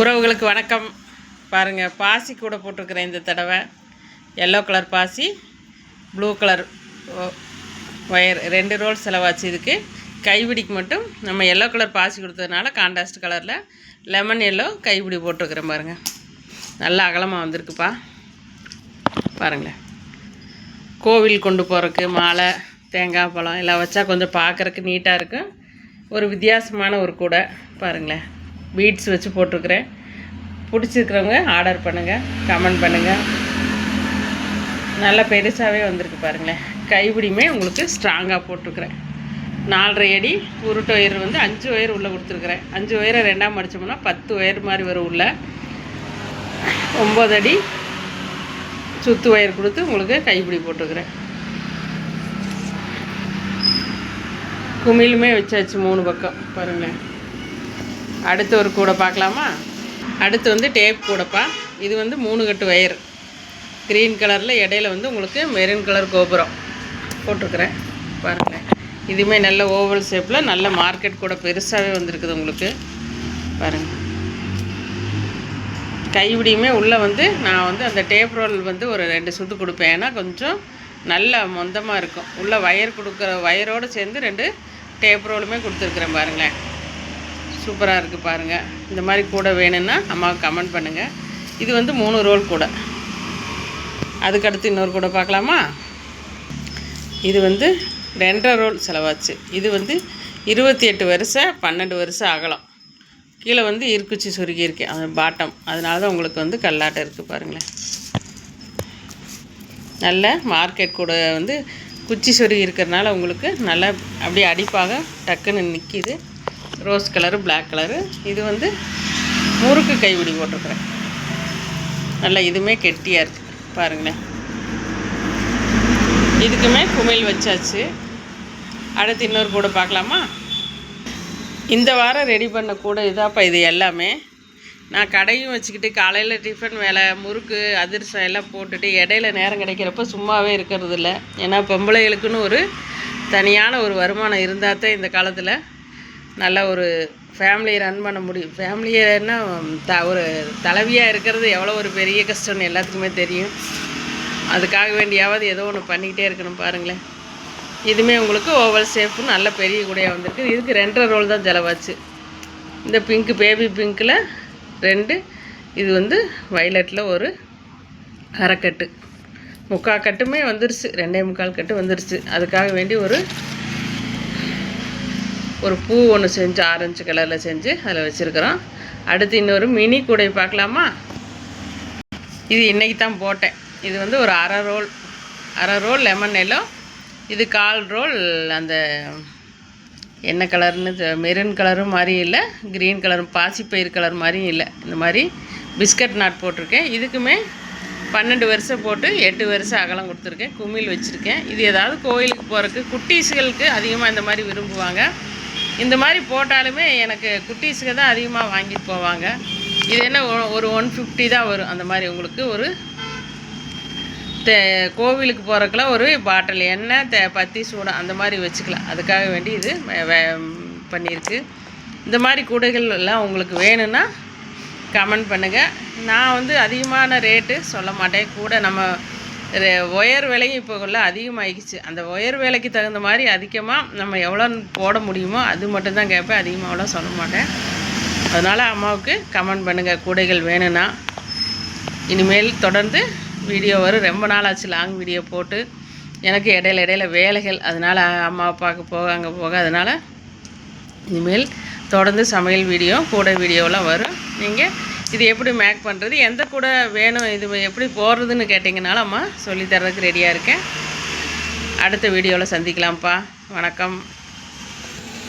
உறவுகளுக்கு வணக்கம். பாருங்கள், பாசி கூட போட்டிருக்கிறேன் இந்த தடவை. எல்லோ கலர் பாசி, ப்ளூ கலர் ஒயர் 2 ரோல் செலவாச்சு. இதுக்கு கைப்பிடிக்கு மட்டும் நம்ம எல்லோ கலர் பாசி கொடுத்ததுனால கான்ட்ராஸ்ட் கலரில் லெமன் எல்லோ கைப்பிடி போட்டிருக்கிறேன். பாருங்கள், நல்லா அகலமாக வந்திருக்குப்பா. பாருங்களேன், கோவில் கொண்டு போகிறதுக்கு மாலை, தேங்காய் பழம் எல்லாம் வச்சா கொஞ்சம் பார்க்குறக்கு நீட்டாக இருக்கும். ஒரு வித்தியாசமான ஒரு கூடை. பாருங்களேன், பீட்ஸ் வச்சு போட்டிருக்கிறேன். பிடிச்சிருக்கிறவங்க ஆர்டர் பண்ணுங்கள், கமெண்ட் பண்ணுங்கள். நல்லா பெருசாகவே வந்திருக்கு பாருங்களேன். கைப்பிடியுமே உங்களுக்கு ஸ்ட்ராங்காக போட்டிருக்கிறேன். 4.5 அடி உருட்டு ஒயர் 5 ஒயர் உள்ளே கொடுத்துருக்குறேன். 5 ஒயரை 2ஆக மடித்தோம்னா 10 ஒயர் மாதிரி வரும். உள்ள 9 அடி சுத்து ஒயர் கொடுத்து உங்களுக்கு கைப்பிடி போட்டிருக்கிறேன். குமிழுமே வச்சாச்சு 3 பக்கம். பாருங்களேன், அடுத்து ஒரு கூடை பார்க்கலாமா? அடுத்து டேப் கூடைப்பா. இது 3 கட்டு ஒயர் க்ரீன் கலரில், இடையில உங்களுக்கு மெரூன் கலர் கோபுரம் போட்டிருக்கிறேன். பாருங்களேன், இதுவுமே நல்ல ஓவல் ஷேப்பில் நல்ல மார்க்கெட் கூட பெருசாகவே வந்திருக்குது உங்களுக்கு. பாருங்கள், கைப்பிடியுமே உள்ளே நான் அந்த டேப் ரோல் ஒரு 2 சுத்து கொடுப்பேன். ஏன்னா கொஞ்சம் நல்ல மொந்தமாக இருக்கும். உள்ளே ஒயர் கொடுக்குற ஒயரோடு சேர்ந்து 2 டேப் ரோலுமே கொடுத்துருக்குறேன். பாருங்களேன், சூப்பராக இருக்குது பாருங்கள். இந்த மாதிரி கூட வேணும்னா அம்மாவுக்கு கமெண்ட் பண்ணுங்கள். இது 3 ரோல் கூட. அதுக்கடுத்து இன்னொரு கூட பார்க்கலாமா? இது 2.5 ரோல் செலவாச்சு. இது 28 வருஷம் 12 வருஷம் அகலம். கீழே இருக்குச்சி சுருக்கி இருக்கேன், அது பாட்டம். அதனால தான் உங்களுக்கு கல்லாட்டம் இருக்குது. பாருங்களேன், நல்ல மார்க்கெட் கூட குச்சி சொருகி இருக்கிறதுனால உங்களுக்கு நல்லா அப்படியே அடிப்பாக டக்குன்னு நிற்கிது. Rose colour, black colour. இது முறுக்கு கைப்பிடி போட்டிருக்கிறேன். நல்லா இதுவுமே கெட்டியாக இருக்குது. பாருங்களேன், இதுக்குமே குமிழ் வச்சாச்சு. அடுத்து இன்னொரு கூட பார்க்கலாமா? இந்த வாரம் ரெடி பண்ண கூட இதாப்பா. இது எல்லாமே நான் கடையும் வச்சுக்கிட்டு காலையில் டிஃபன் வேலை, முறுக்கு, அதிரசம் எல்லாம் போட்டுட்டு இடையில நேரம் கிடைக்கிறப்ப சும்மாவே இருக்கிறது இல்லை. ஏன்னா பொம்பளைகளுக்குன்னு ஒரு தனியான ஒரு வருமானம் இருந்தால் தான் இந்த காலத்தில் நல்ல ஒரு ஃபேமிலியை ரன் பண்ண முடியும். ஃபேமிலியன்னா ஒரு தலைவியாக இருக்கிறது எவ்வளோ ஒரு பெரிய கஷ்டம்னு எல்லாத்துக்குமே தெரியும். அதுக்காக வேண்டியாவது ஏதோ ஒன்று பண்ணிக்கிட்டே இருக்கணும். பாருங்களேன், இதுவுமே உங்களுக்கு ஓவல் ஷேப்பு நல்ல பெரிய கூடையாக வந்திருக்கு. இதுக்கு 2.5 ரோல் தான் செலவாச்சு. இந்த பிங்க்கு, பேபி பிங்க்கில் 2, இது வயலட்டில் ஒரு அரைக்கட்டு, 3/4 கட்டுமே வந்துருச்சு. 2.25 கட்டு வந்துருச்சு. அதுக்காக வேண்டி ஒரு பூ ஒன்று செஞ்சு ஆரஞ்சு கலரில் செஞ்சு அதில் வச்சுருக்குறோம். அடுத்து இன்னொரு மினி கூடை பார்க்கலாமா? இது இன்றைக்கி தான் போட்டேன். இது ஒரு அரை ரோல் லெமன் எல்லோ. இது 1/4 ரோல் அந்த என்ன கலர்னு மெரூன் கலரும் மாதிரியும் இல்லை, க்ரீன் கலரும் பாசிப்பயிர் கலர் மாதிரியும் இல்லை. இந்த மாதிரி பிஸ்கட் நாட் போட்டிருக்கேன். இதுக்குமே 12 வருஷம் போட்டு 8 வருஷம் அகலம் கொடுத்துருக்கேன். குமிழ் வச்சுருக்கேன். இது ஏதாவது கோயிலுக்கு போகிறதுக்கு குட்டீஸுகளுக்கு அதிகமாக இந்த மாதிரி விரும்புவாங்க. இந்த மாதிரி போட்டாலுமே எனக்கு குட்டீஸுக்கு தான் அதிகமாக வாங்கிட்டு போவாங்க. இது என்ன ஒரு 150 தான் வரும். அந்த மாதிரி உங்களுக்கு ஒரு கோவிலுக்கு போகிறதுக்குலாம் ஒரு பாட்டில் எண்ணெய், பத்தி சூடம் அந்த மாதிரி வச்சுக்கலாம். அதுக்காக வேண்டி இது பண்ணியிருக்கு. இந்த மாதிரி கூடைகள் எல்லாம் உங்களுக்கு வேணும்னா கமெண்ட் பண்ணுங்கள். நான் அதிகமான ரேட்டு சொல்ல மாட்டேன். கூட நம்ம ஒயர் விலையும் இப்போ அதிகமாகிடுச்சு. அந்த ஒயர் விலைக்கு தகுந்த மாதிரி அதிகமாக நம்ம எவ்வளோ போட முடியுமோ அது மட்டும்தான் கேட்பேன். அதிகமாகலாம் சொல்ல மாட்டேன். அதனால் அம்மாவுக்கு கமெண்ட் பண்ணுங்கள் கூடைகள் வேணும்னா. இனிமேல் தொடர்ந்து வீடியோ வரும். ரொம்ப நாள் ஆச்சு லாங் வீடியோ போட்டு. எனக்கு இடையில வேலைகள், அதனால் அம்மா அப்பாவுக்கு போக அங்கே போக, அதனால் இனிமேல் தொடர்ந்து சமையல் வீடியோ, கூடை வீடியோலாம் வரும். நீங்கள் இது எப்படி மேக் பண்ணுறது, எந்த கூட வேணும், இது எப்படி போடுறதுன்னு கேட்டிங்கனாலும் அம்மா சொல்லித்தரதுக்கு ரெடியாக இருக்கேன். அடுத்த வீடியோவில் சந்திக்கலாம்ப்பா. வணக்கம்.